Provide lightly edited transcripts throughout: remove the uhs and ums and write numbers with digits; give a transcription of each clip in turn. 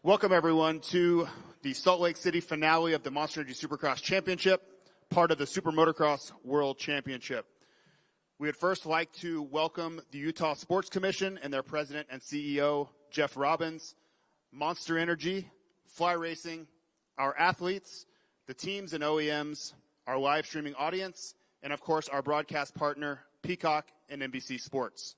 Welcome, everyone, to the Salt Lake City finale of the Monster Energy Supercross Championship, part of the Super Motocross World Championship. We would first like to welcome the Utah Sports Commission and their president and CEO, Jeff Robbins, Monster Energy, Fly Racing, our athletes, the teams and OEMs, our live streaming audience, and of course our broadcast partner, Peacock and NBC Sports.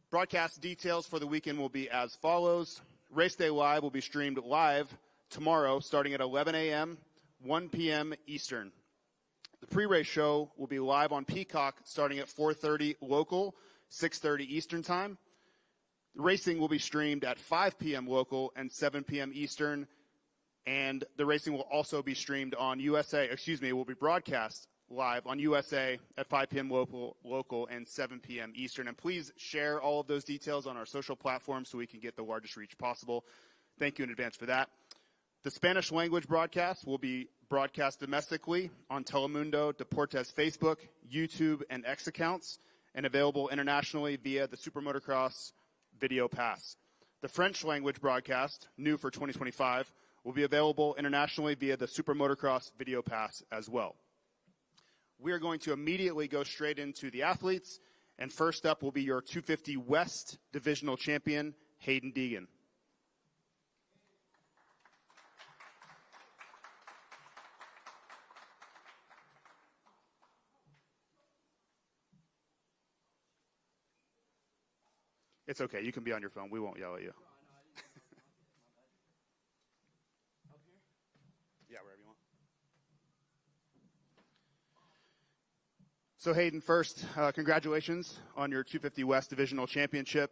Broadcast details for the weekend will be as follows. Race Day Live will be streamed live tomorrow starting at 11 a.m., 1 p.m. Eastern. The pre-race show will be live on Peacock starting at 4:30 local, 6:30 Eastern time. The racing will be streamed at 5 p.m. local and 7 p.m. Eastern. And the racing will also be streamed on it will be broadcast live on USA at 5 p.m. local and 7 p.m. Eastern. And please share all of those details on our social platforms so we can get the largest reach possible. Thank you in advance for that. The Spanish language broadcast will be broadcast domestically on Telemundo Deportes Facebook, YouTube, and X accounts, and available internationally via the Super Motocross Video Pass. The French language broadcast, new for 2025, will be available internationally via the Super Motocross Video Pass as well. We are going to immediately go straight into the athletes, and first up will be your 250 West Divisional Champion, Hayden Deegan. It's okay, you can be on your phone. We won't yell at you. Yeah, wherever you want. So Hayden, first, congratulations on your 250 West Divisional Championship.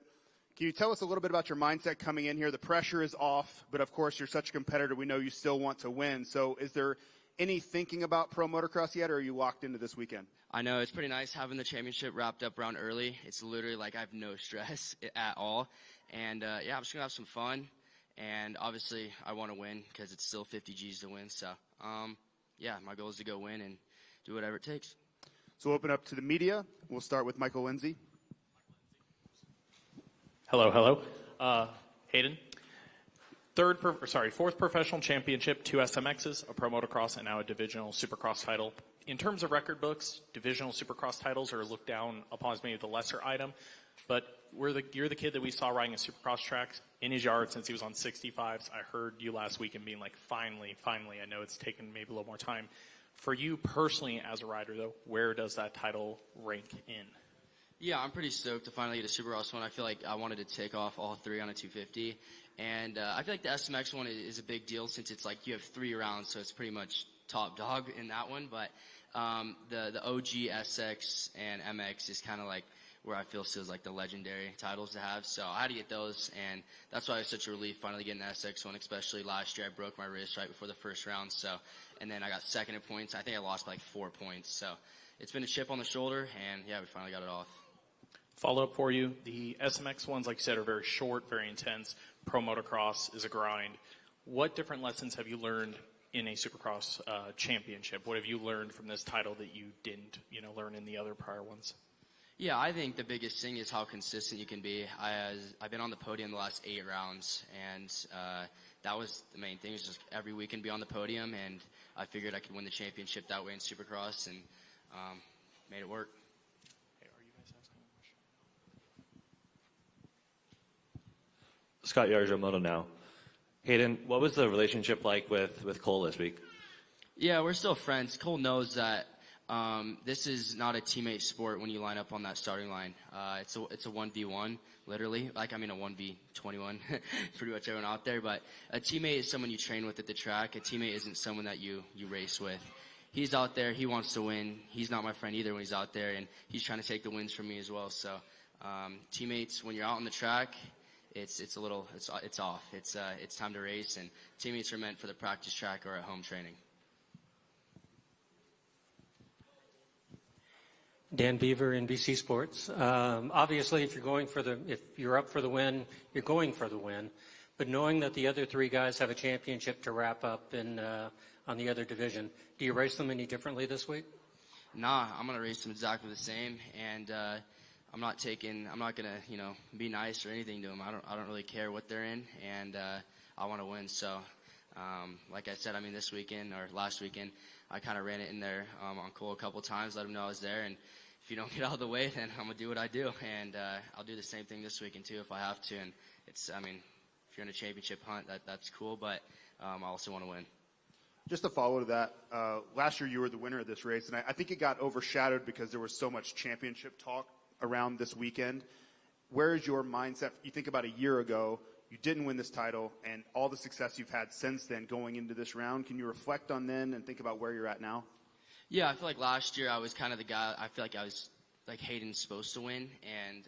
Can you tell us a little bit about your mindset coming in here? The pressure is off, but of course you're such a competitor. We know you still want to win. So is there any thinking about pro motocross yet, or are you locked into this weekend? I know, it's pretty nice having the championship wrapped up around early. It's literally like I have no stress at all. And yeah, I'm just going to have some fun. And obviously I want to win because it's still 50 G's to win. So yeah, my goal is to go win and do whatever it takes. So we'll open up to the media. We'll start with Michael Lindsay. Hello. Hayden. Fourth professional championship, 2 SMXs, a pro motocross, and now a divisional supercross title. In terms of record books, divisional supercross titles are looked down upon as maybe the lesser item, but you're the kid that we saw riding a supercross track in his yard since he was on 65s. I heard you last week and being like, finally, I know it's taken maybe a little more time. For you personally as a rider, though, where does that title rank in? Yeah, I'm pretty stoked to finally get a Supercross one. I feel like I wanted to take off all 3 on a 250. And I feel like the SMX one is a big deal since it's like you have 3 rounds, so it's pretty much top dog in that one. But the OG SX and MX is kind of like where I feel still is like the legendary titles to have. So I had to get those, and that's why it was such a relief finally getting the SX one, especially last year. I broke my wrist right before the first round, and then I got second in points. I think I lost by like 4 points. So it's been a chip on the shoulder, and yeah, we finally got it off. Follow-up for you. The SMX ones, like you said, are very short, very intense. Pro motocross is a grind. What different lessons have you learned in a Supercross championship? What have you learned from this title that you didn't, learn in the other prior ones? Yeah, I think the biggest thing is how consistent you can be. I've been on the podium the last 8 rounds, and that was the main thing, is just every weekend be on the podium, and I figured I could win the championship that way in Supercross, and made it work. Hey, are you guys asking a question? Scott Yarjamoto now. Hayden, what was the relationship like with Cole this week? Yeah, we're still friends. Cole knows that this is not a teammate sport when you line up on that starting line. It's a 1v1, literally. A 1v21, pretty much everyone out there. But a teammate is someone you train with at the track. A teammate isn't someone that you race with. He's out there. He wants to win. He's not my friend either when he's out there, and he's trying to take the wins from me as well. So teammates, when you're out on the track, it's off. It's time to race, and teammates are meant for the practice track or at home training. Dan Beaver, NBC Sports. Obviously, if you're up for the win, you're going for the win. But knowing that the other 3 guys have a championship to wrap up on the other division, do you race them any differently this week? Nah, I'm gonna race them exactly the same, and I'm not gonna be nice or anything to them. I don't really care what they're in, and I want to win. So, like I said, I mean, this weekend or last weekend, I kind of ran it in there on Cole a couple times, let him know I was there. And if you don't get out of the way, then I'm going to do what I do. And I'll do the same thing this weekend, too, if I have to. And it's, I mean, if you're in a championship hunt, that's cool. But I also want to win. Just to follow to that, last year you were the winner of this race, and I think it got overshadowed because there was so much championship talk around this weekend. Where is your mindset? You think about a year ago, you didn't win this title, and all the success you've had since then going into this round. Can you reflect on then and think about where you're at now? Yeah, I feel like last year I was kind of the guy, I feel like I was like Hayden's supposed to win. And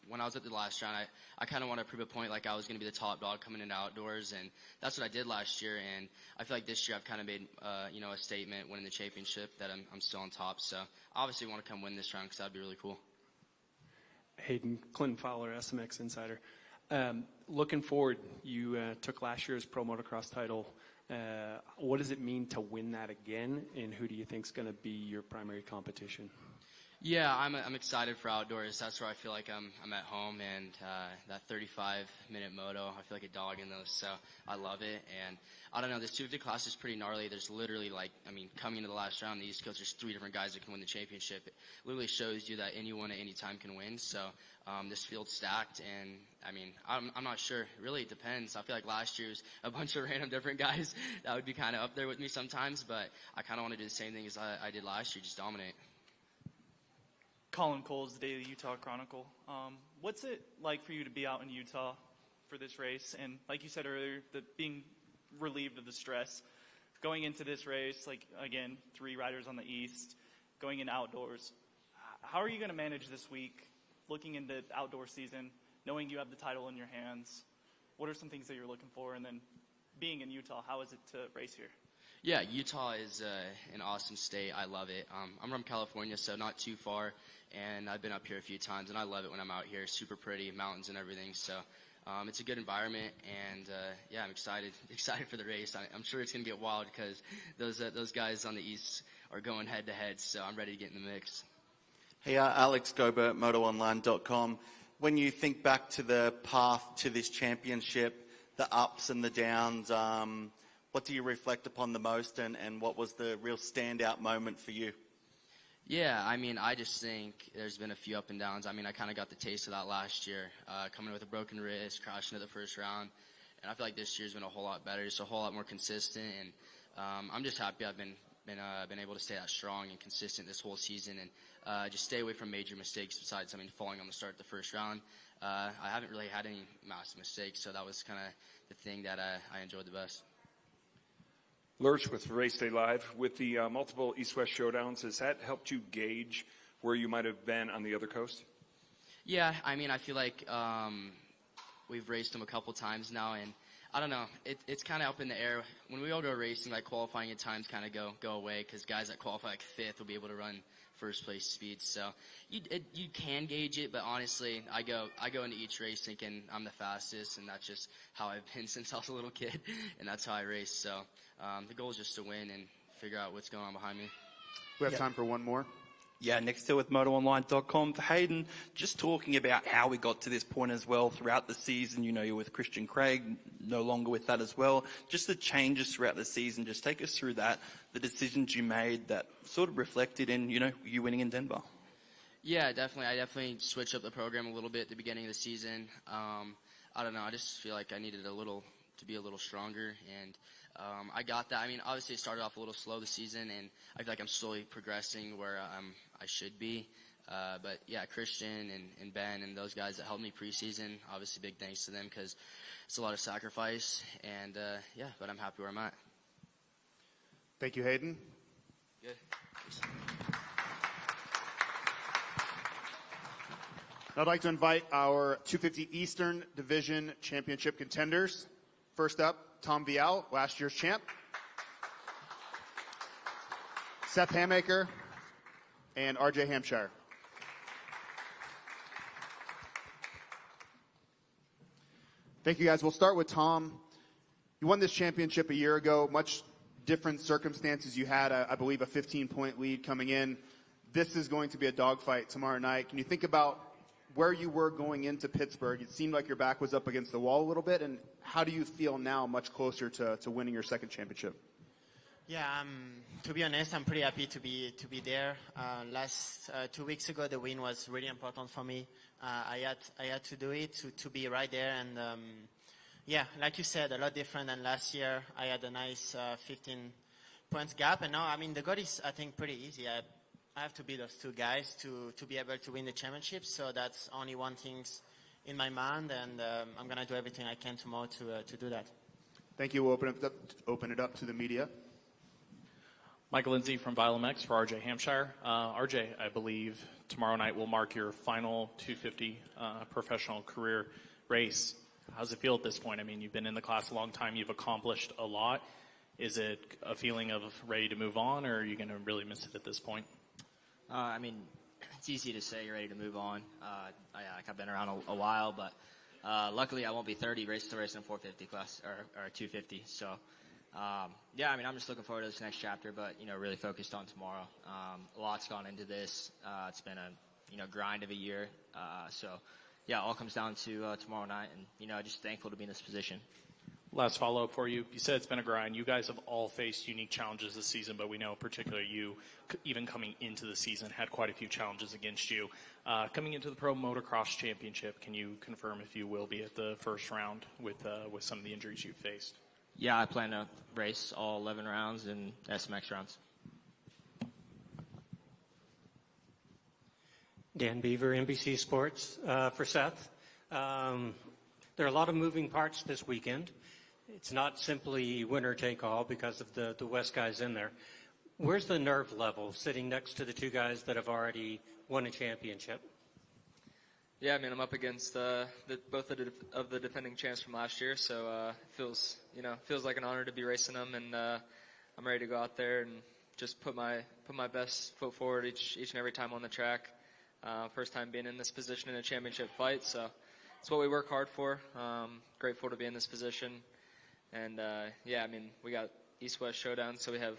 when I was at the last round, I kind of wanted to prove a point like I was going to be the top dog coming into outdoors. And that's what I did last year. And I feel like this year I've kind of made, a statement winning the championship that I'm still on top. So I obviously want to come win this round because that would be really cool. Hayden, Clinton Fowler, SMX Insider. Looking forward, you took last year's Pro Motocross title. What does it mean to win that again, and who do you think is going to be your primary competition? Yeah, I'm excited for outdoors. That's where I feel like I'm at home, and that 35-minute moto, I feel like a dog in those, so I love it. And I don't know, this 250 class is pretty gnarly. There's literally coming into the last round on the East Coast, there's 3 different guys that can win the championship. It literally shows you that anyone at any time can win. So this field's stacked, and I mean, I'm not sure. Really, it depends. I feel like last year's a bunch of random different guys that would be kind of up there with me sometimes, but I kind of want to do the same thing as I did last year, just dominate. Colin Cole's the Daily Utah Chronicle. What's it like for you to be out in Utah for this race? And like you said earlier, being relieved of the stress. Going into this race, like, again, 3 riders on the East, going in outdoors. How are you going to manage this week, looking into outdoor season, knowing you have the title in your hands? What are some things that you're looking for? And then being in Utah, how is it to race here? Yeah, Utah is an awesome state. I love it. I'm from California, so not too far, and I've been up here a few times, and I love it when I'm out here. Super pretty, mountains and everything, so it's a good environment, and yeah, I'm excited for the race. I'm sure it's going to get wild because those guys on the East are going head-to-head, so I'm ready to get in the mix. Hey, Alex Gobert, MotoOnline.com. When you think back to the path to this championship, the ups and the downs, what do you reflect upon the most, and what was the real standout moment for you? Yeah, I mean, I just think there's been a few up and downs. I mean, I kind of got the taste of that last year, coming with a broken wrist, crashing at the first round. And I feel like this year's been a whole lot better, just a whole lot more consistent. And I'm just happy I've been able to stay that strong and consistent this whole season and just stay away from major mistakes besides, falling on the start of the first round. I haven't really had any massive mistakes, so that was kind of the thing that I enjoyed the best. Lurch with Race Day Live. With the multiple East-West showdowns, has that helped you gauge where you might have been on the other coast? Yeah, I mean, I feel like we've raced them a couple times now, and I don't know, it's kind of up in the air. When we all go racing, like qualifying at times kind of go away because guys that qualify like 5th will be able to run first place speeds. So you can gauge it, but honestly, I go into each race thinking I'm the fastest, and that's just how I've been since I was a little kid, and that's how I race. So the goal is just to win and figure out what's going on behind me. We have time for one more. Yeah, next to with motoronline.com. Hayden, just talking about how we got to this point as well throughout the season. You're with Christian Craig, no longer with that as well. Just the changes throughout the season. Just take us through that, the decisions you made that sort of reflected in, you winning in Denver. Yeah, definitely. I definitely switched up the program a little bit at the beginning of the season. I don't know. I just feel like I needed to be a little stronger, and I got that. I mean, obviously it started off a little slow this season, and I feel like I'm slowly progressing where I should be. But yeah, Christian and Ben and those guys that helped me preseason, obviously big thanks to them because it's a lot of sacrifice. And yeah, but I'm happy where I'm at. Thank you, Hayden. Good. Thanks. I'd like to invite our 250 Eastern Division Championship contenders. First up, Tom Vial, last year's champ. Seth Hamaker and RJ Hampshire. Thank you, guys. We'll start with Tom. You won this championship a year ago. Much different circumstances. You had, I believe, a 15-point lead coming in. This is going to be a dogfight tomorrow night. Can you think about where you were going into Pittsburgh, it seemed like your back was up against the wall a little bit. And how do you feel now, much closer to winning your second championship? Yeah, to be honest, I'm pretty happy to be there. Last 2 weeks ago, the win was really important for me. I had to do it to be right there, and yeah, like you said, a lot different than last year. I had a nice 15 points gap, and now I mean the goal is, I think, pretty easy. I have to beat those two guys to be able to win the championship. So that's only one thing in my mind, and I'm gonna do everything I can tomorrow to do that. Thank you. We'll open it up to the media. Michael Lindsay from VileMX for RJ Hampshire. RJ, I believe tomorrow night will mark your final 250 professional career race. How's it feel at this point? I mean, you've been in the class a long time. You've accomplished a lot. Is it a feeling of ready to move on, or are you going to really miss it at this point? I mean, it's easy to say you're ready to move on. I've been around a while, but luckily I won't be 30 races to race in a 450 class or 250. So, yeah, I mean, I'm just looking forward to this next chapter, but, really focused on tomorrow. A lot's gone into this. It's been a, grind of a year. So, yeah, all comes down to tomorrow night, and, just thankful to be in this position. Last follow-up for you. You said it's been a grind. You guys have all faced unique challenges this season, but we know particularly you, even coming into the season, had quite a few challenges against you. Coming into the Pro Motocross Championship, can you confirm if you will be at the first round with some of the injuries you've faced? Yeah, I plan to race all 11 rounds and SMX rounds. Dan Beaver, NBC Sports, for Seth. There are a lot of moving parts this weekend. It's not simply winner take all because of the West guys in there. Where's the nerve level sitting next to the two guys that have already won a championship? Yeah, I mean, I'm up against both of the defending champs from last year, so feels like an honor to be racing them, and I'm ready to go out there and just put my best foot forward each and every time on the track. First time being in this position in a championship fight, so it's what we work hard for. Grateful to be in this position, and yeah, I mean, we got East-West showdown, so we have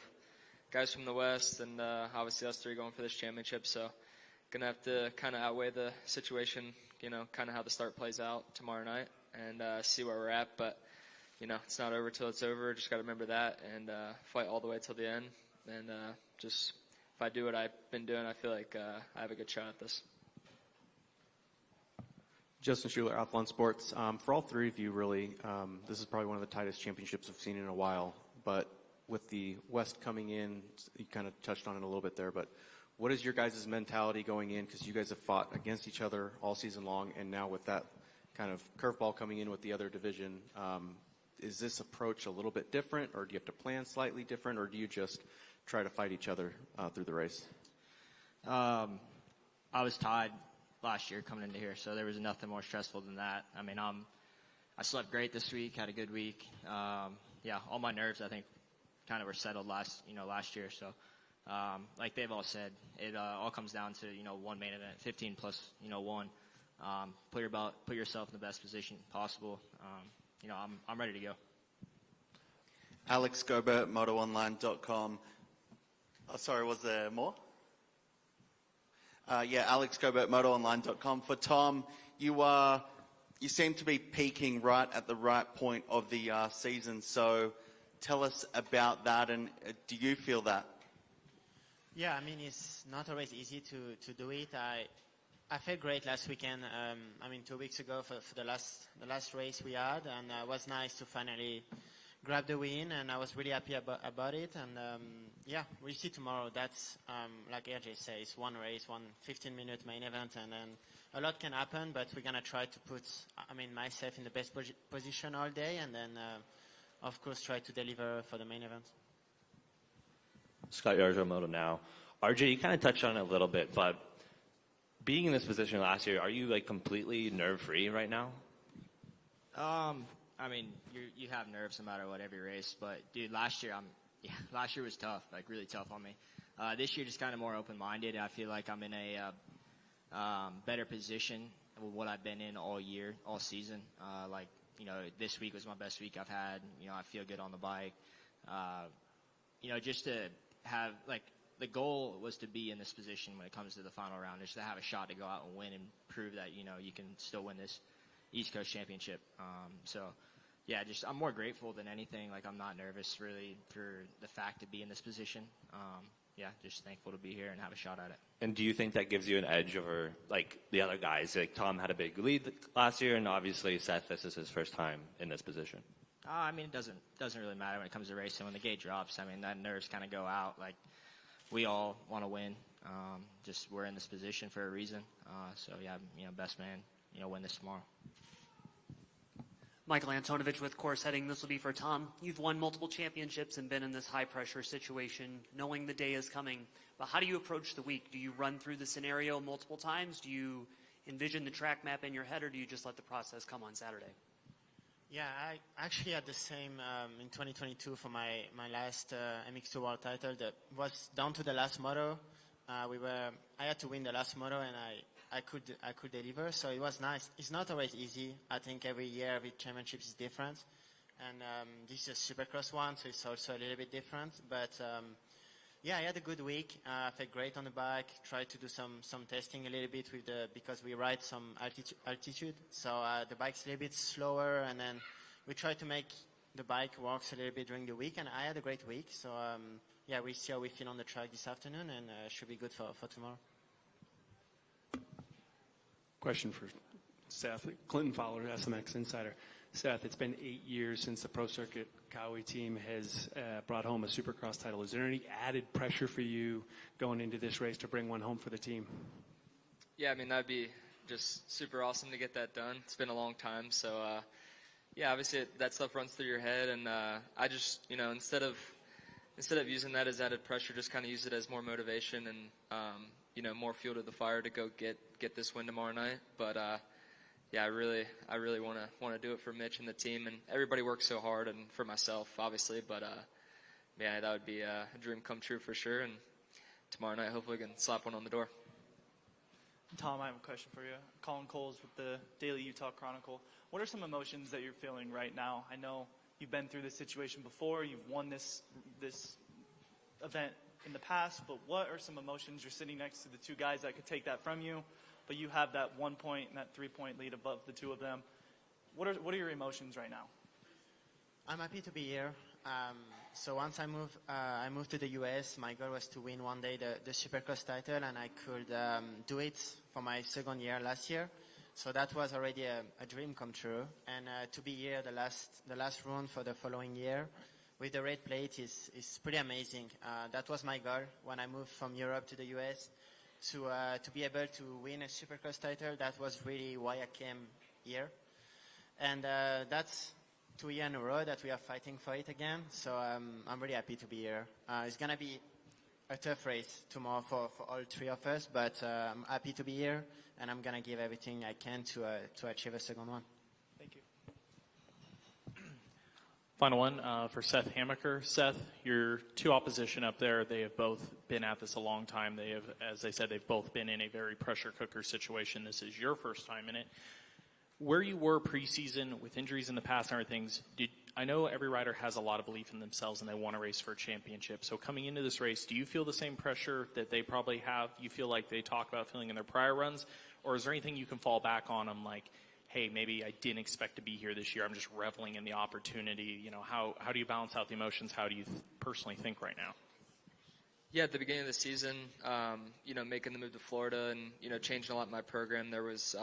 guys from the West, and obviously us three going for this championship, so gonna have to kind of outweigh the situation, kind of how the start plays out tomorrow night, and see where we're at. But it's not over till it's over. Just got to remember that and fight all the way till the end. And just if I do what I've been doing, I feel like I have a good shot at this. Justin Schuler, Athlon Sports. For all three of you, really, this is probably one of the tightest championships I've seen in a while. But with the West coming in, you kind of touched on it a little bit there, but what is your guys' mentality going in? Because you guys have fought against each other all season long, and now with that kind of curveball coming in with the other division, is this approach a little bit different, or do you have to plan slightly different, or do you just try to fight each other through the race? I was tied last year coming into here, so there was nothing more stressful than that. I mean, I slept great this week, had a good week. Yeah, all my nerves, I think, kind of were settled last year, so. Like they've all said, it all comes down to, one main event, 15 plus, one. Put yourself in the best position possible. I'm ready to go. Alex Gobert, MotoOnline.com. Oh, sorry, was there more? Yeah, Alex Gobert, MotoOnline.com. For Tom, you seem to be peaking right at the right point of the season. So tell us about that, and do you feel that? Yeah, I mean, it's not always easy to do it. I felt great last weekend. 2 weeks ago for the last race we had, and it was nice to finally grab the win, and I was really happy about it. And yeah, we'll see tomorrow. That's like RJ says, one race, one 15-minute main event, and then a lot can happen. But we're gonna try to put, myself in the best position all day, and then of course try to deliver for the main event. Scott Yarzo, Moto Now. RJ, you kind of touched on it a little bit, but being in this position last year, are you completely nerve-free right now? You have nerves no matter what every race, but dude, last year was tough, really tough on me. This year just kind of more open-minded. I feel like I'm in a better position with what I've been in all year, all season. This week was my best week I've had. I feel good on the bike. Just to have the goal was to be in this position when it comes to the final round, is to have a shot to go out and win and prove that, you know, you can still win this East Coast Championship. So, yeah, just I'm more grateful than anything. Like, I'm not nervous really for the fact to be in this position. Yeah, just thankful to be here and have a shot at it. And do you think that gives you an edge over like the other guys? Like Tom had a big lead last year, and obviously Seth, this is his first time in this position. I mean, it doesn't really matter when it comes to racing. When the gate drops, I mean, that nerves kind of go out. Like, we all want to win. Just we're in this position for a reason. So yeah, you know, best man, you know, win this tomorrow. Michael Antonovich with Course Heading. This will be for Tom. You've won multiple championships and been in this high-pressure situation, knowing the day is coming. But how do you approach the week? Do you run through the scenario multiple times? Do you envision the track map in your head, or do you just let the process come on Saturday? Yeah, I actually had the same in 2022 for my last MX2 World title. That was down to the last moto. I had to win the last moto, and I could deliver, so it was nice. It's not always easy. I think every year, every championship is different. And this is a Supercross one, so it's also a little bit different. But yeah, I had a good week. I felt great on the bike. Tried to do some testing a little bit because we ride some altitude. So the bike's a little bit slower, and then we try to make the bike works a little bit during the week. And I had a great week. So yeah, we'll see how we feel on the track this afternoon, and should be good for tomorrow. Question for Seth. Clinton Fowler, SMX Insider. Seth, it's been 8 years since the Pro Circuit Kawi team has brought home a Supercross title. Is there any added pressure for you going into this race to bring one home for the team? Yeah, I mean, that'd be just super awesome to get that done. It's been a long time. So, yeah, obviously that stuff runs through your head. And I just, you know, instead of using that as added pressure, just kind of use it as more motivation and, you know, more fuel to the fire to go get this win tomorrow night. But yeah, I really want to do it for Mitch and the team, and everybody works so hard, and for myself, obviously. But yeah, that would be a dream come true for sure. And tomorrow night, hopefully, we can slap one on the door. Tom, I have a question for you. Colin Coles with the Daily Utah Chronicle. What are some emotions that you're feeling right now? I know you've been through this situation before. You've won this event in the past, but what are some emotions? You're sitting next to the two guys that could take that from you, but you have that 1 point and that 3-point lead above the two of them. What are your emotions right now? I'm happy to be here. So once I moved to the US, my goal was to win one day the Supercross title, and I could do it for my second year last year. So that was already a dream come true. And to be here the last run for the following year with the red plate is pretty amazing. That was my goal when I moved from Europe to the US, to be able to win a Supercross title. That was really why I came here. And that's 2 years in a row that we are fighting for it again. So I'm really happy to be here. It's going to be a tough race tomorrow for all three of us, but I'm happy to be here, and I'm going to give everything I can to achieve a second one. Thank you. Final one for Seth Hamaker. Seth, your two opposition up there, they have both been at this a long time. They have, as they said, they've both been in a very pressure cooker situation. This is your first time in it. Where you were preseason with injuries in the past and other things, I know every rider has a lot of belief in themselves and they want to race for a championship. So coming into this race, do you feel the same pressure that they probably have? You feel like they talk about feeling in their prior runs? Or is there anything you can fall back on them like, hey, maybe I didn't expect to be here this year. I'm just reveling in the opportunity. You know, how do you balance out the emotions? How do you personally think right now? Yeah, at the beginning of the season, you know, making the move to Florida and, you know, changing a lot in my program, there was,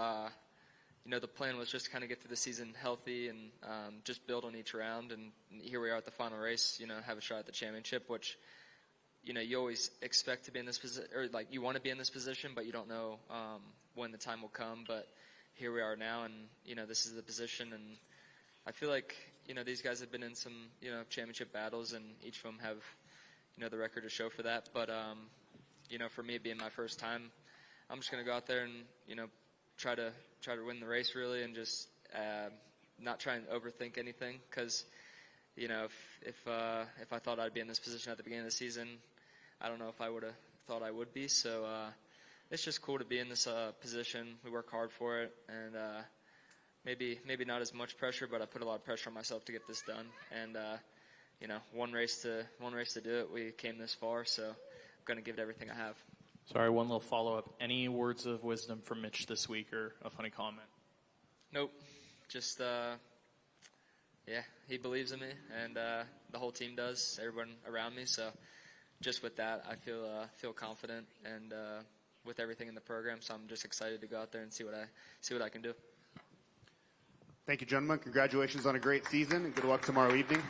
you know, the plan was just to kind of get through the season healthy and just build on each round. And here we are at the final race, you know, have a shot at the championship, which, you know, you always expect to be in this position, or like you want to be in this position, but you don't know when the time will come. But here we are now, and, you know, this is the position. And I feel like, you know, these guys have been in some, you know, championship battles, and each of them have, you know, the record to show for that. But, you know, for me, being my first time, I'm just going to go out there and, you know, try to win the race really, and just not try and overthink anything. Because, you know, if I thought I'd be in this position at the beginning of the season, I don't know if I would have thought I would be. So it's just cool to be in this position. We work hard for it, and maybe not as much pressure, but I put a lot of pressure on myself to get this done. And you know, one race to do it. We came this far, so going to give it everything I have. Sorry, one little follow-up. Any words of wisdom from Mitch this week or a funny comment? Nope. Just, he believes in me, and the whole team does, everyone around me. So just with that, I feel confident and with everything in the program. So I'm just excited to go out there and see what I can do. Thank you, gentlemen. Congratulations on a great season, and good luck tomorrow evening.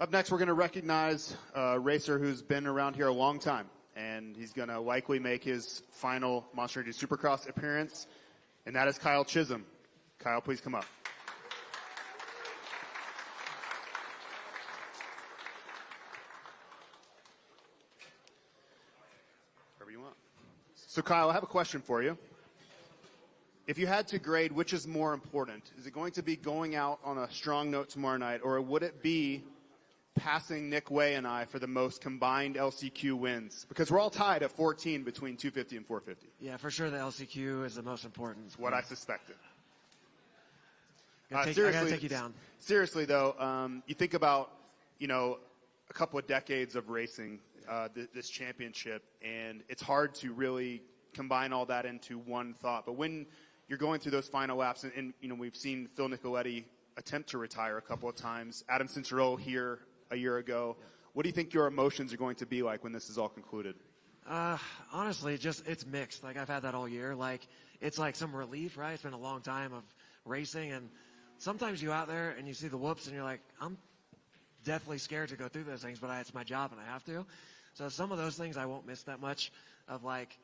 Up next, we're going to recognize a racer who's been around here a long time, and he's going to likely make his final Monster Energy Supercross appearance, and that is Kyle Chisholm. Kyle, please come up. Wherever you want. So, Kyle, I have a question for you. If you had to grade which is more important, is it going to be going out on a strong note tomorrow night, or would it be passing Nick Way and I for the most combined LCQ wins? Because we're all tied at 14 between 250 and 450. Yeah, for sure the LCQ is the most important. That's what I suspected. I gotta take you down. Seriously, though, you think about, a couple of decades of racing, this championship, and it's hard to really combine all that into one thought. But when you're going through those final laps, and we've seen Phil Nicoletti attempt to retire a couple of times, Adam Cincerello here a year ago. What do you think your emotions are going to be like when this is all concluded? Honestly, it's mixed. Like, I've had that all year. Like, it's like some relief, right? It's been a long time of racing, and sometimes you out there and you see the whoops and you're like, I'm definitely scared to go through those things, but it's my job and I have to. So some of those things I won't miss that much of, like,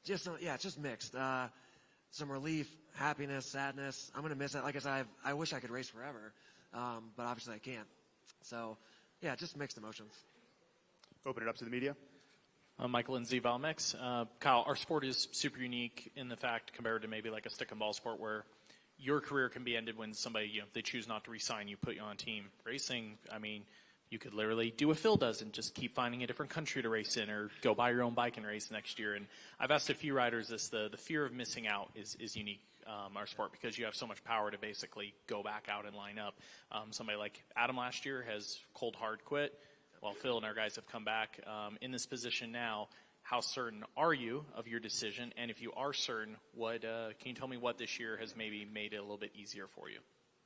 it's just mixed. Some relief, happiness, sadness. I'm going to miss it. Like I said, I wish I could race forever, but obviously I can't. So, just mixed emotions. Open it up to the media. Michael Lindsay, Valmex. Kyle, our sport is super unique in the fact compared to maybe like a stick and ball sport where your career can be ended when somebody, they choose not to re-sign you, put you on a team. Racing, you could literally do what Phil does and just keep finding a different country to race in or go buy your own bike and race next year. And I've asked a few riders this, the fear of missing out is unique. Our sport, because you have so much power to basically go back out and line up. Somebody like Adam last year has cold hard quit, while Phil and our guys have come back in this position now. How certain are you of your decision? And if you are certain, can you tell me what this year has maybe made it a little bit easier for you?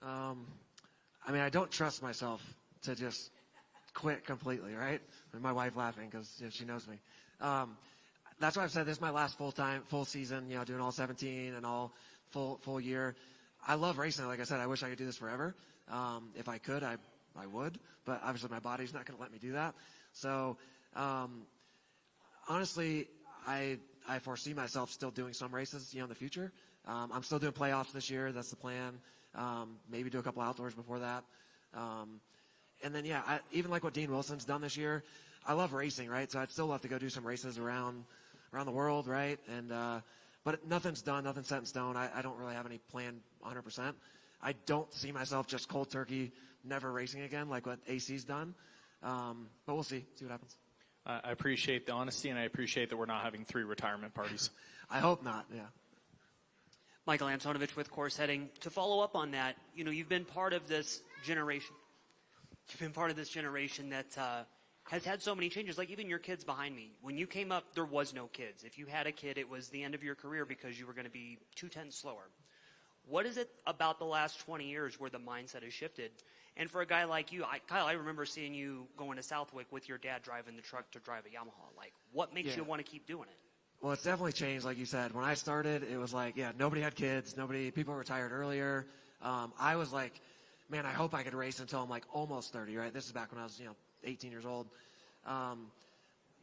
I don't trust myself to just quit completely, right? And my wife laughing because she knows me. That's why I've said this is my last full season, doing all 17 and all full year. I love racing. Like I said, I wish I could do this forever. If I could, I would, but obviously my body's not going to let me do that. So, honestly, I foresee myself still doing some races, in the future. I'm still doing playoffs this year. That's the plan. Maybe do a couple outdoors before that. And then, even like what Dean Wilson's done this year, I love racing, right? So I'd still love to go do some races around the world, right? And, but nothing's done, nothing's set in stone. I don't really have any plan 100%. I don't see myself just cold turkey, never racing again like what AC's done. But we'll see what happens. I appreciate the honesty, and I appreciate that we're not having 3 retirement parties. I hope not, yeah. Michael Antonovich with Course Heading. To follow up on that, you've been part of this generation. You've been part of this generation that has had so many changes, like even your kids behind me. When you came up, there was no kids. If you had a kid, it was the end of your career because you were going to be 2/10 slower. What is it about the last 20 years where the mindset has shifted? And for a guy like you, Kyle, I remember seeing you going to Southwick with your dad driving the truck to drive a Yamaha. Like, what makes you want to keep doing it? Well, it's definitely changed, like you said. When I started, it was like, nobody had kids. People retired earlier. I was like, man, I hope I could race until I'm like almost 30, right? This is back when I was, 18 years old.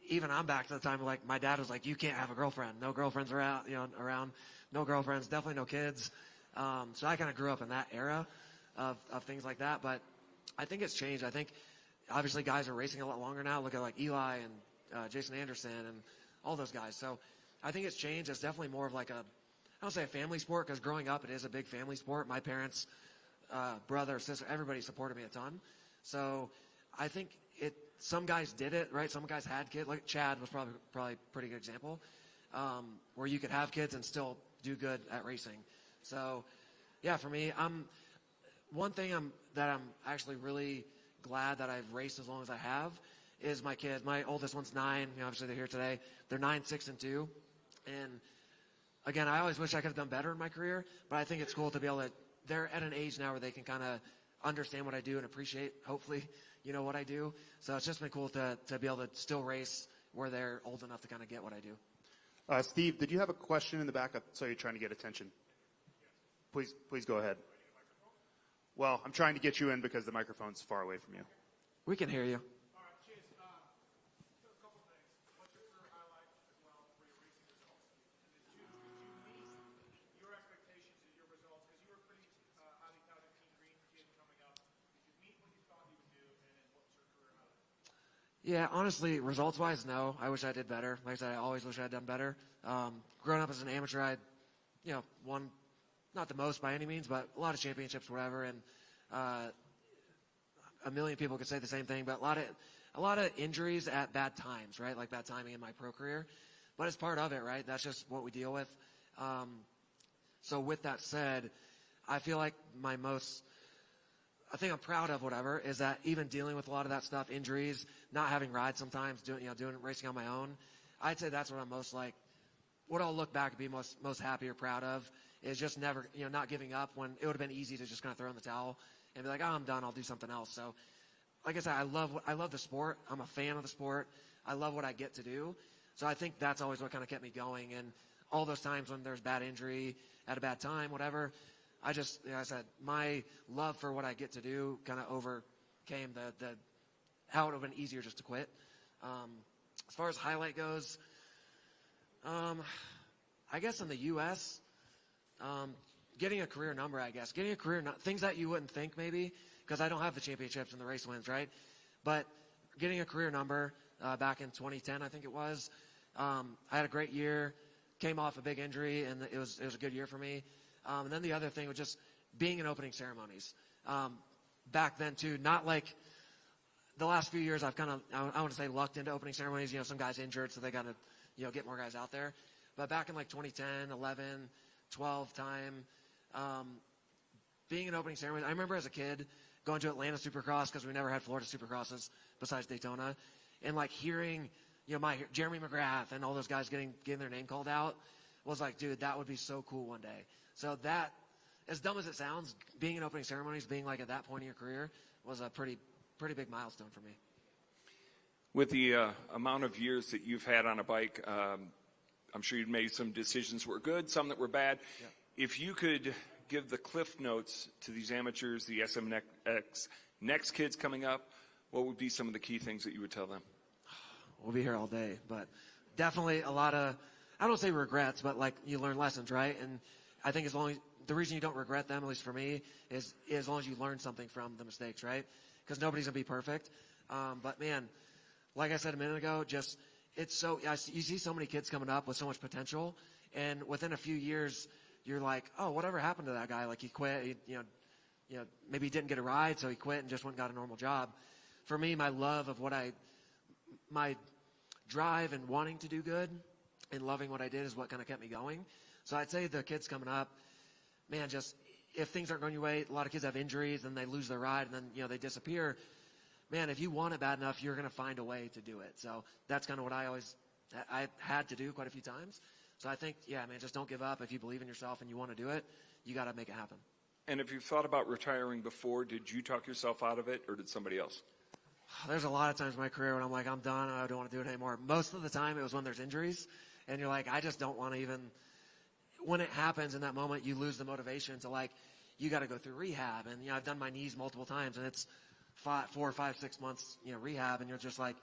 Even I'm back to the time like my dad was like, you can't have a girlfriend. No girlfriends around, around. No girlfriends, definitely no kids. So I kind of grew up in that era of things like that. But I think it's changed. I think obviously guys are racing a lot longer now. Look at like Eli and Jason Anderson and all those guys. So I think it's changed. It's definitely more of like I don't say a family sport because growing up it is a big family sport. My parents, brother, sister, everybody supported me a ton. So I think some guys did it, right? Some guys had kids. Like Chad was probably a pretty good example, where you could have kids and still do good at racing. So, for me, one thing that I'm actually really glad that I've raced as long as I have is my kids. My oldest one's 9. Obviously, they're here today. They're 9, 6, and 2. And again, I always wish I could have done better in my career, but I think it's cool to be able to. They're at an age now where they can kind of understand what I do and appreciate, hopefully, what I do. So it's just been cool to be able to still race where they're old enough to kind of get what I do. Steve, did you have a question in the back? So you're trying to get attention. Please go ahead. Well, I'm trying to get you in because the microphone's far away from you. We can hear you. Yeah, honestly, results-wise, no. I wish I did better. Like I said, I always wish I had done better. Growing up as an amateur, I, won not the most by any means, but a lot of championships, whatever. And a million people could say the same thing, but a lot of injuries at bad times, right? Like bad timing in my pro career. But it's part of it, right? That's just what we deal with. So with that said, I feel like I think I'm proud of whatever is that even dealing with a lot of that stuff, injuries, not having rides sometimes, doing racing on my own. I'd say that's what I'm most like. What I'll look back and be most happy or proud of is just never, not giving up when it would have been easy to just kind of throw in the towel and be like, oh, I'm done. I'll do something else. So, like I said, I love the sport. I'm a fan of the sport. I love what I get to do. So I think that's always what kind of kept me going. And all those times when there's bad injury at a bad time, whatever. I just, like I said, my love for what I get to do kind of overcame the how it would have been easier just to quit. As far as highlight goes, I guess in the U.S., getting a career number, getting a career, things that you wouldn't think maybe, because I don't have the championships and the race wins, right? But getting a career number back in 2010, I think it was, I had a great year, came off a big injury, and it was a good year for me. And then the other thing was just being in opening ceremonies. Back then, too, not like the last few years I've kind of, I want to say, lucked into opening ceremonies. Some guys injured, so they got to, get more guys out there. But back in like 2010, 11, 12 time, being in opening ceremonies, I remember as a kid going to Atlanta Supercross because we never had Florida Supercrosses besides Daytona. And like hearing, Jeremy McGrath and all those guys getting their name called out was like, dude, that would be so cool one day. So that, as dumb as it sounds, being in opening ceremonies, being like at that point in your career, was a pretty big milestone for me. With the amount of years that you've had on a bike, I'm sure you've made some decisions that were good, some that were bad. Yeah. If you could give the cliff notes to these amateurs, the SMX next kids coming up, what would be some of the key things that you would tell them? We'll be here all day, but definitely a lot of, I don't say regrets, but like you learn lessons, right? And I think the reason you don't regret them, at least for me, is as long as you learn something from the mistakes, right? Because nobody's going to be perfect. But man, like I said a minute ago, you see so many kids coming up with so much potential, and within a few years, you're like, oh, whatever happened to that guy? Like he quit, maybe he didn't get a ride, so he quit and just went and got a normal job. For me, my love of my drive and wanting to do good and loving what I did is what kind of kept me going. So I'd say the kids coming up, man, just if things aren't going your way, a lot of kids have injuries and they lose their ride and then, they disappear. Man, if you want it bad enough, you're going to find a way to do it. So that's kind of what I had to do quite a few times. So I think, just don't give up. If you believe in yourself and you want to do it, you got to make it happen. And if you thought about retiring before, did you talk yourself out of it or did somebody else? There's a lot of times in my career when I'm like, I'm done. I don't want to do it anymore. Most of the time it was when there's injuries and you're like, I just don't want to even. When it happens in that moment, you lose the motivation to like, you got to go through rehab. And, I've done my knees multiple times and it's 4, 5, 6 months, rehab. And you're just like,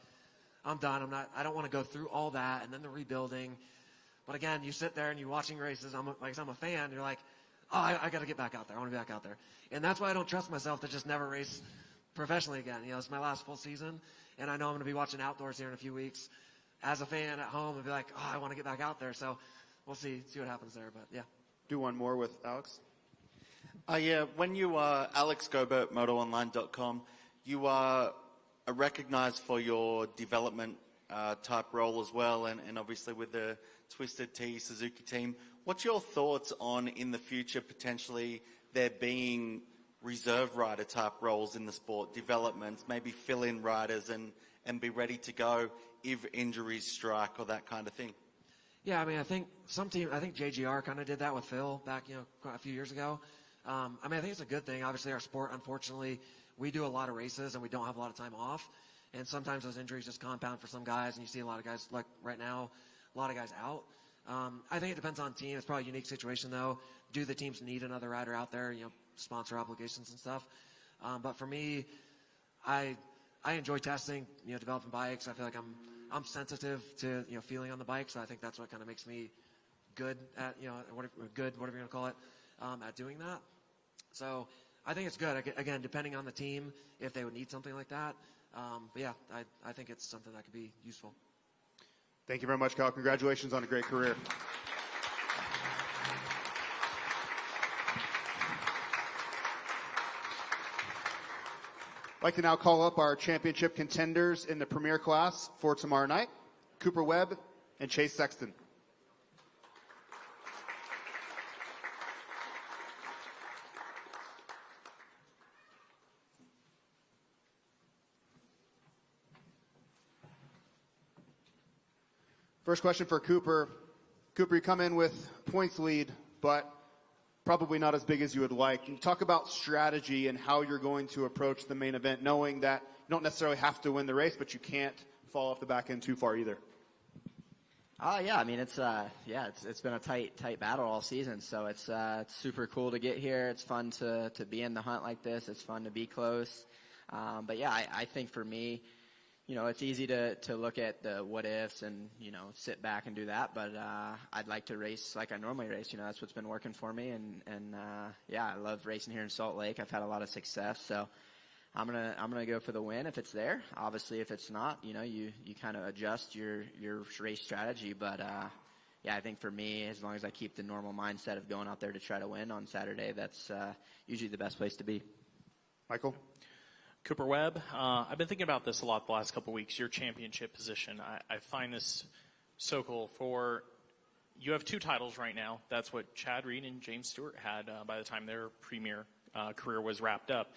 I'm done. I don't want to go through all that. And then the rebuilding. But again, you sit there and you're watching races. I'm a fan. You're like, oh, I got to get back out there. I want to be back out there. And that's why I don't trust myself to just never race professionally again. It's my last full season. And I know I'm going to be watching outdoors here in a few weeks as a fan at home and be like, oh, I want to get back out there. So we'll see what happens there, but yeah. Do one more with Alex. When you are Alex Gobert, motoronline.com, you are recognized for your development type role as well, and obviously with the Twisted Tea Suzuki team. What's your thoughts on, in the future, potentially there being reserve rider type roles in the sport, developments, maybe fill in riders and be ready to go if injuries strike or that kind of thing? Yeah, I mean, I think JGR kind of did that with Phil back, a few years ago. I think it's a good thing. Obviously, our sport, unfortunately, we do a lot of races and we don't have a lot of time off. And sometimes those injuries just compound for some guys, and you see a lot of guys, like right now, a lot of guys out. I think it depends on team. It's probably a unique situation, though. Do the teams need another rider out there, sponsor obligations and stuff? But for me, I enjoy testing, developing bikes. I feel like I'm sensitive to, feeling on the bike, so I think that's what kind of makes me good at, whatever you're going to call it, at doing that. So I think it's good. Again, depending on the team, if they would need something like that. But yeah, I think it's something that could be useful. Thank you very much, Kyle. Congratulations on a great career. I'd like to now call up our championship contenders in the premier class for tomorrow night, Cooper Webb and Chase Sexton. First question for Cooper. Cooper, you come in with points lead, but probably not as big as you would like. Can you talk about strategy and how you're going to approach the main event, knowing that you don't necessarily have to win the race, but you can't fall off the back end too far either? Yeah, I mean, it's been a tight battle all season, so it's super cool to get here. It's fun to be in the hunt like this. It's fun to be close. But yeah, I think for me, it's easy to look at the what ifs and, sit back and do that. But I'd like to race like I normally race. That's what's been working for me. And I love racing here in Salt Lake. I've had a lot of success. So I'm gonna go for the win if it's there. Obviously, if it's not, you kind of adjust your race strategy. But I think for me, as long as I keep the normal mindset of going out there to try to win on Saturday, that's usually the best place to be. Michael? Cooper Webb, I've been thinking about this a lot the last couple of weeks, your championship position. I find this so cool. You have 2 titles right now. That's what Chad Reed and James Stewart had by the time their premier career was wrapped up.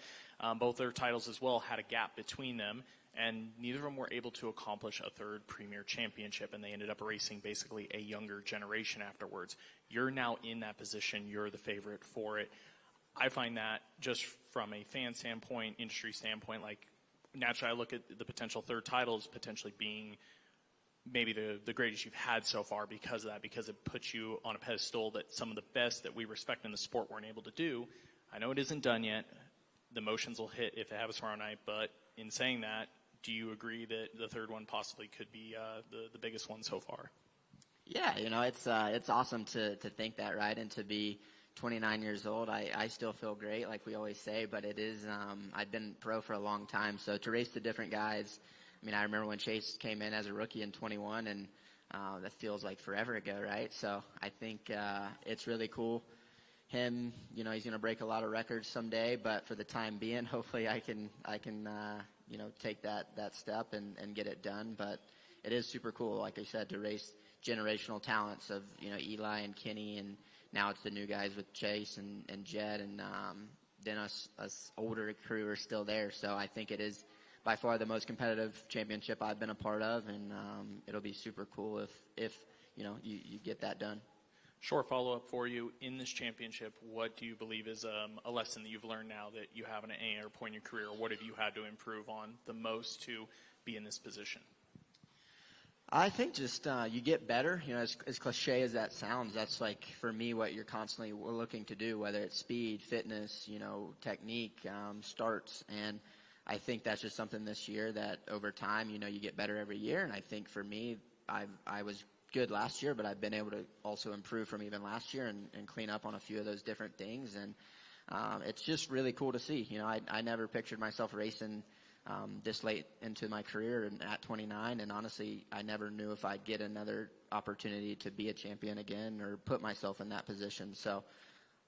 Both their titles as well had a gap between them, and neither of them were able to accomplish a 3rd premier championship, and they ended up racing basically a younger generation afterwards. You're now in that position. You're the favorite for it. I find that just from a fan standpoint, industry standpoint, like naturally I look at the potential 3rd titles potentially being maybe the greatest you've had so far because of that, because it puts you on a pedestal that some of the best that we respect in the sport weren't able to do. I know it isn't done yet. The motions will hit if it happens tomorrow night, but in saying that, do you agree that the 3rd one possibly could be the biggest one so far? Yeah, it's awesome to think that, right, and to be 29 years old. I still feel great, like we always say, but it is, I've been pro for a long time. So to race the different guys, I mean, I remember when Chase came in as a rookie in 21, and that feels like forever ago, right? So I think it's really cool. Him, he's going to break a lot of records someday, but for the time being, hopefully I can take that step and get it done. But it is super cool, like I said, to race generational talents of, Eli and Kenny, and now it's the new guys with Chase and Jed, and then us older crew are still there. So I think it is by far the most competitive championship I've been a part of, and it'll be super cool if you get that done. Short follow-up for you. In this championship, what do you believe is a lesson that you've learned now that you have in any other point in your career? What have you had to improve on the most to be in this position? I think just you get better. As cliche as that sounds, that's like for me what you're constantly looking to do, whether it's speed, fitness, technique, starts, and I think that's just something this year that over time, you get better every year. And I think for me, I was good last year, but I've been able to also improve from even last year and clean up on a few of those different things. And it's just really cool to see. I never pictured myself racing this late into my career and at 29, and honestly, I never knew if I'd get another opportunity to be a champion again or put myself in that position. So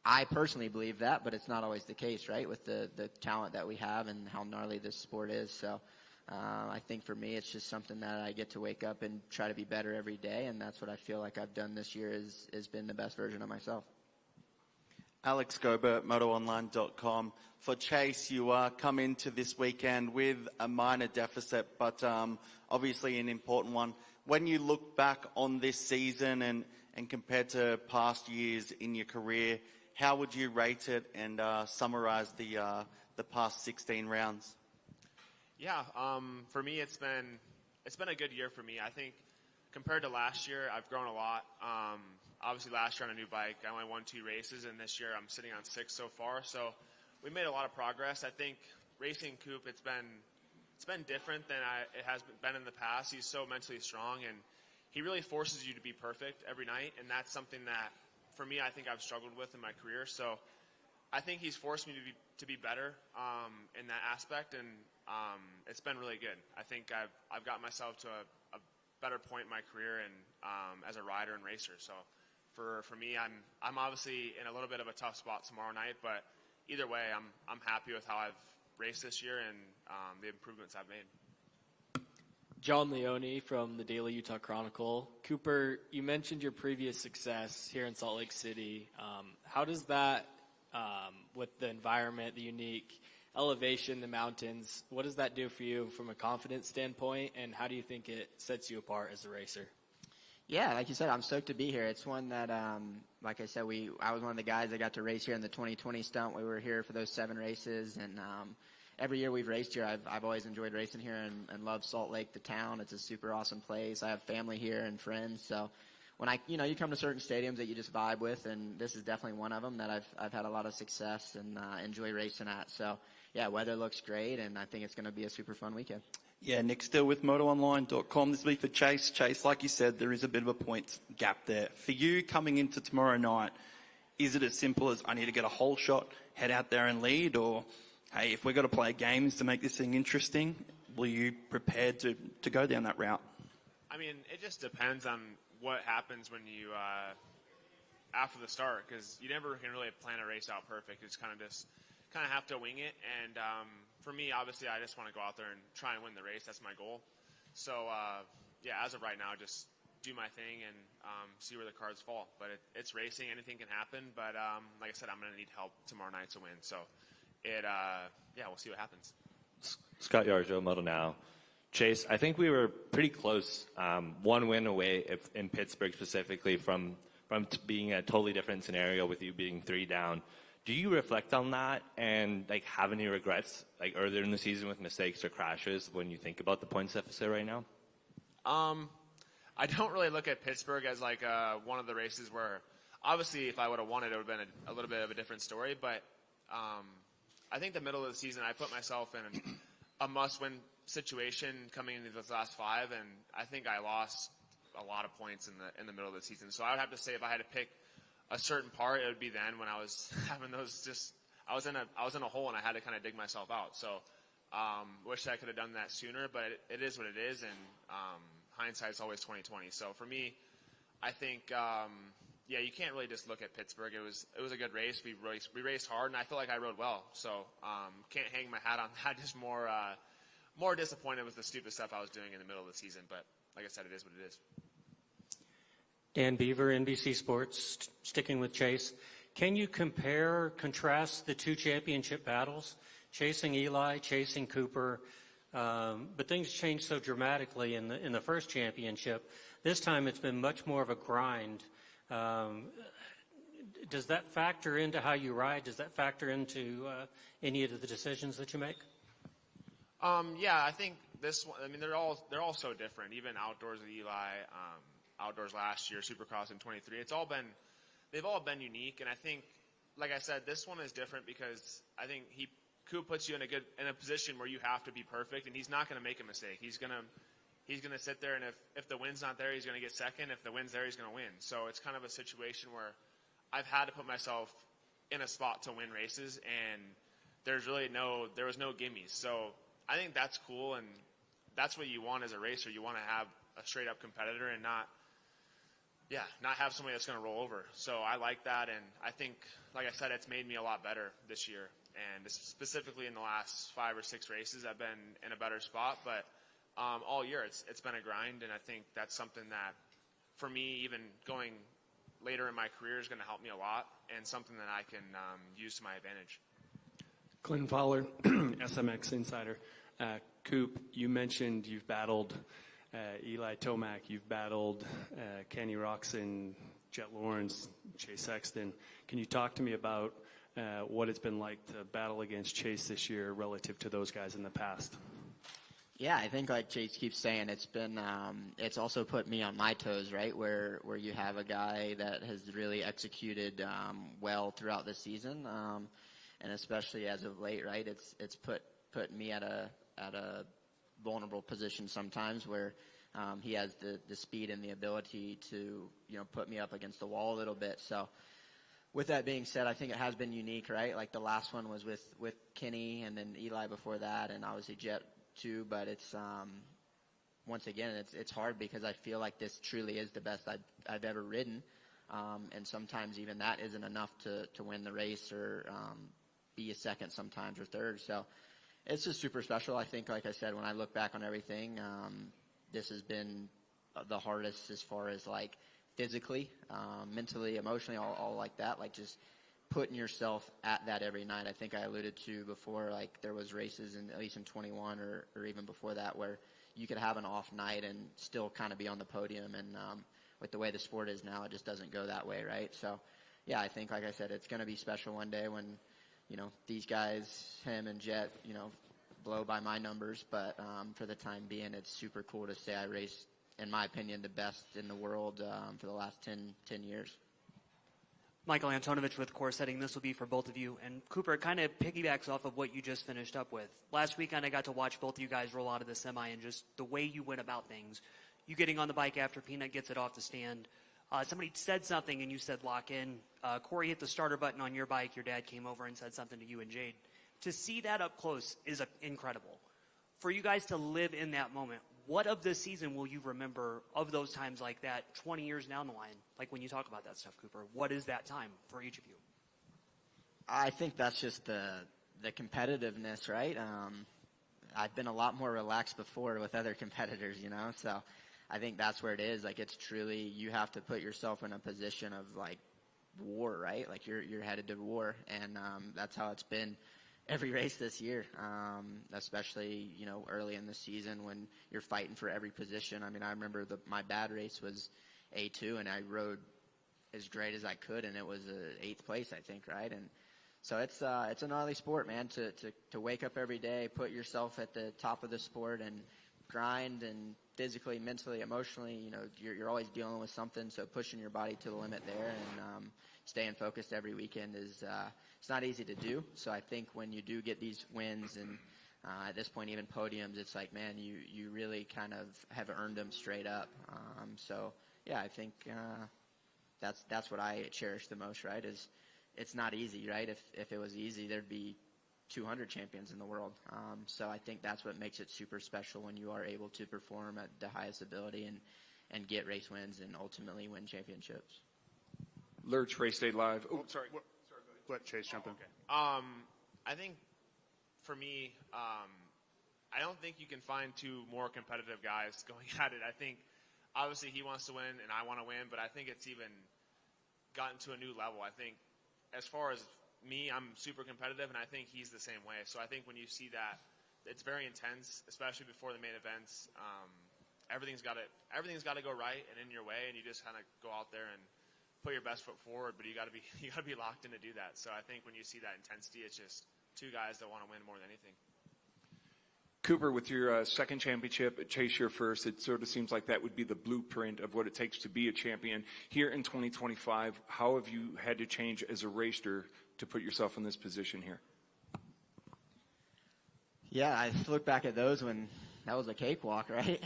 I personally believe that, but it's not always the case, right, with the talent that we have and how gnarly this sport is. So I think for me, it's just something that I get to wake up and try to be better every day, and that's what I feel like I've done this year is been the best version of myself. Alex Gobert, motoronline.com. For Chase, you come into this weekend with a minor deficit, but obviously an important one. When you look back on this season and compared to past years in your career, how would you rate it and summarize the past 16 rounds? Yeah, for me, it's been a good year for me. I think compared to last year, I've grown a lot. Obviously, last year on a new bike, I only won 2 races, and this year I'm sitting on 6 so far. So we made a lot of progress. I think racing Coop, it's been different than it has been in the past. He's so mentally strong, and he really forces you to be perfect every night, and that's something that, for me, I think I've struggled with in my career. So I think he's forced me to be better in that aspect, and it's been really good. I think I've got myself to a better point in my career and as a rider and racer. So for me, I'm obviously in a little bit of a tough spot tomorrow night, but either way, I'm happy with how I've raced this year and the improvements I've made. John Leone from the Daily Utah Chronicle. Cooper, you mentioned your previous success here in Salt Lake City. How does that, with the environment, the unique elevation, the mountains, what does that do for you from a confidence standpoint, and how do you think it sets you apart as a racer? Yeah, like you said, I'm stoked to be here. It's one that, like I said, I was one of the guys that got to race here in the 2020 stunt. We were here for those 7 races, and every year we've raced here, I've always enjoyed racing here and loved Salt Lake, the town. It's a super awesome place. I have family here and friends, so when you come to certain stadiums that you just vibe with, and this is definitely one of them that I've had a lot of success and enjoy racing at. So yeah, weather looks great, and I think it's going to be a super fun weekend. Yeah, Nick Still with motoronline.com. This week for Chase. Chase, like you said, there is a bit of a points gap there. For you coming into tomorrow night, is it as simple as I need to get a whole shot, head out there and lead, or hey, if we've got to play games to make this thing interesting, will you prepared to go down that route? I mean, it just depends on what happens when you after the start, because you never can really plan a race out perfect. It's kind of have to wing it, and for me, obviously, I just want to go out there and try and win the race. That's my goal. So, yeah, as of right now, just do my thing and see where the cards fall. But it's racing. Anything can happen. But like I said, I'm going to need help tomorrow night to win. So, we'll see what happens. Scott Yarjo, Moto Now. Chase, I think we were pretty close, one win away in Pittsburgh specifically from being a totally different scenario with you being 3 down. Do you reflect on that and have any regrets earlier in the season with mistakes or crashes when you think about the points deficit right now? I don't really look at Pittsburgh as one of the races where, obviously, if I would have won it, it would have been a little bit of a different story. But I think the middle of the season, I put myself in a must-win situation coming into this last 5, and I think I lost a lot of points in the middle of the season. So I would have to say, if I had to pick a certain part, it would be then when I was having those I was in a hole and I had to kind of dig myself out. So wish I could have done that sooner, but it is what it is, and hindsight's always 20/20. So for me, I think you can't really just look at Pittsburgh. It was a good race. We raced hard, and I feel like I rode well. So can't hang my hat on that. Just more disappointed with the stupid stuff I was doing in the middle of the season. But like I said, it is what it is. Dan Beaver, NBC Sports, sticking with Chase. Can you contrast the 2 championship battles, chasing Eli, chasing Cooper? But things changed so dramatically in the first championship. This time it's been much more of a grind. Does that factor into how you ride? Does that factor into any of the decisions that you make? I think this one, I mean, they're all so different. Even outdoors with Eli, outdoors last year, Supercross in 23. They've all been unique, and I think, like I said, this one is different because I think Coop puts you in a position where you have to be perfect, and he's not going to make a mistake. He's going to sit there, and if the win's not there, he's going to get second. If the win's there, he's going to win. So it's kind of a situation where I've had to put myself in a spot to win races, and there was no gimmies. So I think that's cool, and that's what you want as a racer. You want to have a straight up competitor and not have somebody that's going to roll over. So I like that, and I think, like I said, it's made me a lot better this year. And specifically in the last 5 or 6 races, I've been in a better spot. But all year, it's been a grind, and I think that's something that, for me, even going later in my career is going to help me a lot and something that I can use to my advantage. Clinton Fowler, SMX Insider. Coop, you mentioned you've battled Eli Tomac, you've battled Kenny Roxon, Jet Lawrence, Chase Sexton. Can you talk to me about what it's been like to battle against Chase this year relative to those guys in the past? Yeah, I think like Chase keeps saying, it's been it's also put me on my toes, right? Where you have a guy that has really executed well throughout the season, and especially as of late, right? It's put me at a vulnerable position sometimes where he has the speed and the ability to put me up against the wall a little bit. So with that being said, I think it has been unique, right? Like the last one was with Kenny, and then Eli before that, and obviously Jet too. But it's once again, it's hard because I feel like this truly is the best I've ever ridden, and sometimes even that isn't enough to win the race or be a second sometimes or third. So it's just super special. I think, like I said, when I look back on everything, this has been the hardest as far as like physically, mentally, emotionally, all like that. Like just putting yourself at that every night. I think I alluded to before, like there was races at least in 21 or even before that where you could have an off night and still kind of be on the podium. And with the way the sport is now, it just doesn't go that way, right? So yeah, I think, like I said, it's going to be special one day when these guys, him and Jet, blow by my numbers. But for the time being, it's super cool to say I raced, in my opinion, the best in the world for the last 10 years. Michael Antonovich with Course Setting. This will be for both of you. And Cooper, it kind of piggybacks off of what you just finished up with. Last weekend, I got to watch both of you guys roll out of the semi and just the way you went about things. You getting on the bike after Peanut gets it off the stand. Somebody said something and you said lock in. Corey hit the starter button on your bike. Your dad came over and said something to you and Jade. To see that up close is incredible. For you guys to live in that moment, what of the season will you remember of those times like that 20 years down the line? Like when you talk about that stuff, Cooper, what is that time for each of you? I think that's just the competitiveness, right? I've been a lot more relaxed before with other competitors, so I think that's where it is. Like it's truly, you have to put yourself in a position of like war, right? Like you're headed to war, and that's how it's been every race this year, especially, early in the season when you're fighting for every position. I mean, I remember my bad race was A2 and I rode as great as I could, and it was 8th place, I think, right? And so it's a gnarly sport, man, to wake up every day, put yourself at the top of the sport and grind, and physically, mentally, emotionally, you're always dealing with something. So pushing your body to the limit there and staying focused every weekend is it's not easy to do. So I think when you do get these wins and at this point even podiums, it's like, man, you really kind of have earned them straight up. So yeah, I think that's what I cherish the most, right? Is it's not easy, right? If it was easy, there'd be 200 champions in the world. So I think that's what makes it super special when you are able to perform at the highest ability and get race wins and ultimately win championships. Lurch, Race Day Live. Oh, sorry. Let Chase jump in. Okay. I think for me, I don't think you can find two more competitive guys going at it. I think obviously he wants to win and I want to win, but I think it's even gotten to a new level. I think as far as me, I'm super competitive, and I think he's the same way. So I think when you see that, it's very intense, especially before the main events. Everything's got to go right and in your way, and you just kind of go out there and put your best foot forward. But you got to be locked in to do that. So I think when you see that intensity, it's just two guys that want to win more than anything. Cooper, with your second championship at Chase your first, it sort of seems like that would be the blueprint of what it takes to be a champion. Here in 2025, how have you had to change as a racer to put yourself in this position here? Yeah, I look back at those when that was a cakewalk, right?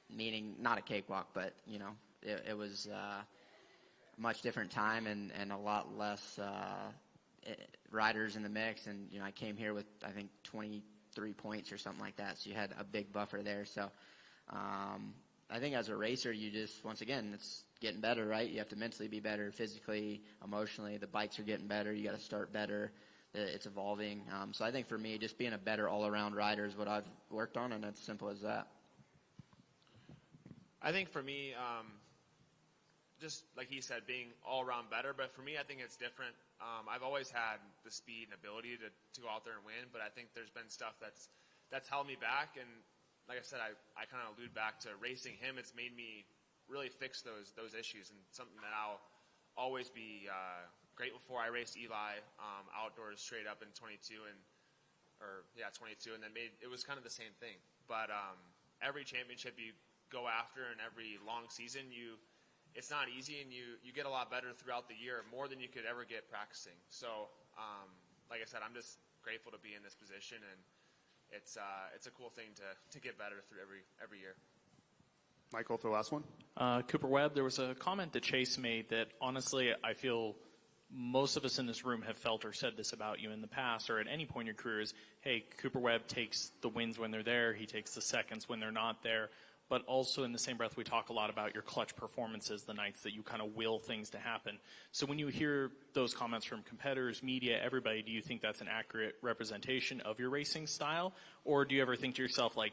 Meaning not a cakewalk, but, it was a much different time and a lot less riders in the mix. And, I came here with, I think, 23 points or something like that. So you had a big buffer there. So I think as a racer, you just, once again, it's getting better, right? You have to mentally be better, physically, emotionally. The bikes are getting better. You got to start better. It's evolving. So I think for me, just being a better all-around rider is what I've worked on, and it's simple as that. I think for me, just like he said, being all around better. But for me, I think it's different. I've always had the speed and ability to go out there and win, but I think there's been stuff that's held me back. And like I said, I kind of allude back to racing him. It's made me really fix those issues, and something that I'll always be grateful for. I raced Eli outdoors straight up in 22 and then it was kind of the same thing. But every championship you go after and every long season, it's not easy, and you get a lot better throughout the year, more than you could ever get practicing. So like I said, I'm just grateful to be in this position, and it's a cool thing to get better through every year. Michael, for the last one. Cooper Webb, there was a comment that Chase made that honestly I feel most of us in this room have felt or said this about you in the past or at any point in your career is, hey, Cooper Webb takes the wins when they're there, he takes the seconds when they're not there. But also in the same breath, we talk a lot about your clutch performances, the nights that you kind of will things to happen. So when you hear those comments from competitors, media, everybody, do you think that's an accurate representation of your racing style? Or do you ever think to yourself, like,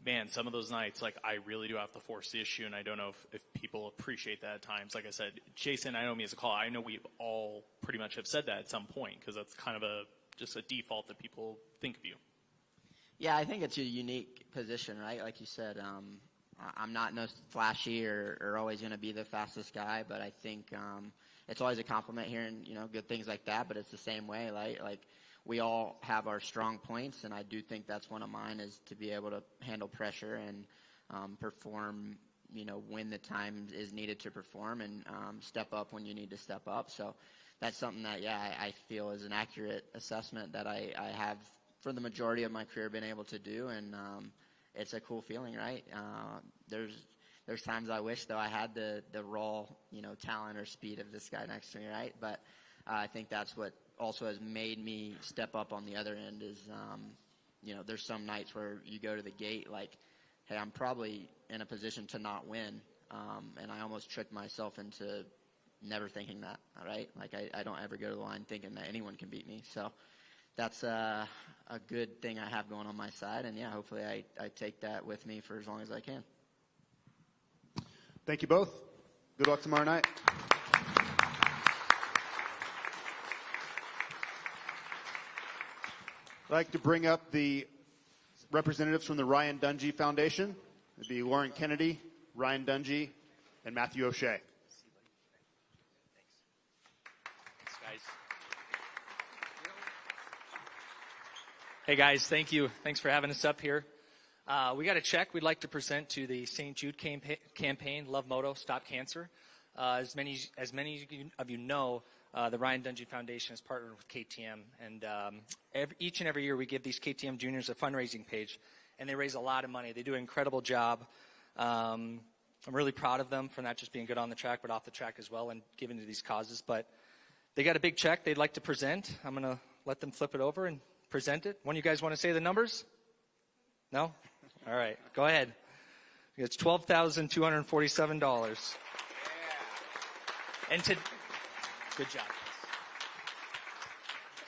man, some of those nights, like, I really do have to force the issue, and I don't know if people appreciate that at times. Like I said, Jason, I know me as a caller, I know we all pretty much have said that at some point, because that's kind of just a default that people think of you. Yeah, I think it's a unique position, right? Like you said, I'm not no flashy or always going to be the fastest guy, but I think it's always a compliment hearing, good things like that, but it's the same way, right? Like, we all have our strong points, and I do think that's one of mine, is to be able to handle pressure and perform, when the time is needed to perform, and step up when you need to step up. So that's something that, I feel is an accurate assessment that I have for the majority of my career been able to do, and it's a cool feeling, right? There's times I wish, though, I had the raw, talent or speed of this guy next to me, right? But I think that's what also has made me step up on the other end is, there's some nights where you go to the gate like, hey, I'm probably in a position to not win. And I almost tricked myself into never thinking that, all right? Like, I don't ever go to the line thinking that anyone can beat me. So that's a good thing I have going on my side. And, hopefully I take that with me for as long as I can. Thank you both. Good luck tomorrow night. I'd like to bring up the representatives from the Ryan Dungey Foundation. It'd be Lauren Kennedy, Ryan Dungey, and Matthew O'Shea. Thanks, guys. Hey, guys, thank you. Thanks for having us up here. We got a check we'd like to present to the St. Jude campaign, Love Moto, Stop Cancer. As many of you know, the Ryan Dungey Foundation is partnered with KTM, and each and every year we give these KTM juniors a fundraising page, and they raise a lot of money. They do an incredible job. I'm really proud of them for not just being good on the track, but off the track as well, and giving to these causes. But they got a big check they'd like to present. I'm going to let them flip it over and present it. One of you guys want to say the numbers? No? All right, go ahead. It's $12,247. Yeah. And good job.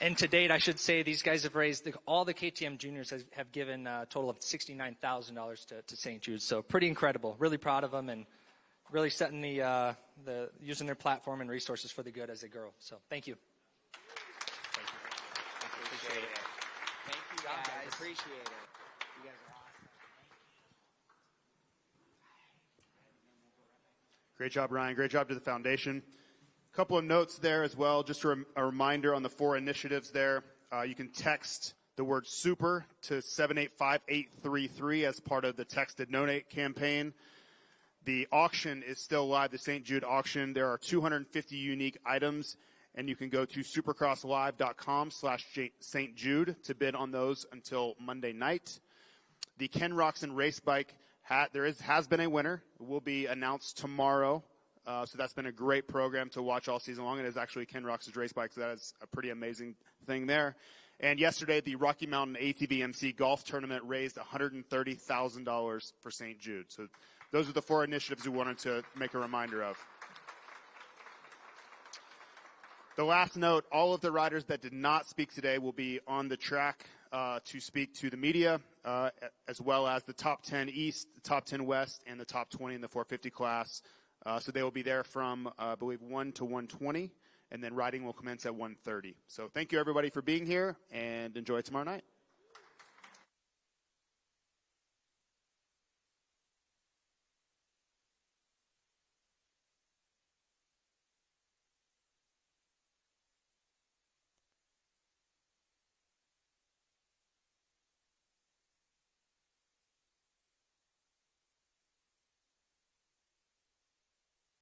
And to date, I should say, these guys have raised, all the KTM juniors have given a total of $69,000 to St. Jude. So pretty incredible. Really proud of them, and really setting using their platform and resources for the good as they grow. So thank you. Thank you. Appreciate it. Thank you, guys. Appreciate it. You guys are awesome. Great job, Ryan. Great job to the foundation. A couple of notes there as well. Just a reminder on the 4 initiatives there. You can text the word SUPER to 785-833 as part of the Text to Donate campaign. The auction is still live, the St. Jude auction. There are 250 unique items, and you can go to supercrosslive.com/St. Jude to bid on those until Monday night. The Ken Roxon race bike has been a winner. It will be announced tomorrow. So that's been a great program to watch all season long. It is actually Ken Roxon's race bike, so that is a pretty amazing thing there. And yesterday, the Rocky Mountain ATV MC golf tournament raised $130,000 for St. Jude. So those are the 4 initiatives we wanted to make a reminder of. The last note, all of the riders that did not speak today will be on the track to speak to the media, as well as the top 10 East, the top 10 West, and the top 20 in the 450 class So they will be there from, I believe, 1 to 1:20, and then riding will commence at 1:30. So thank you, everybody, for being here, and enjoy tomorrow night.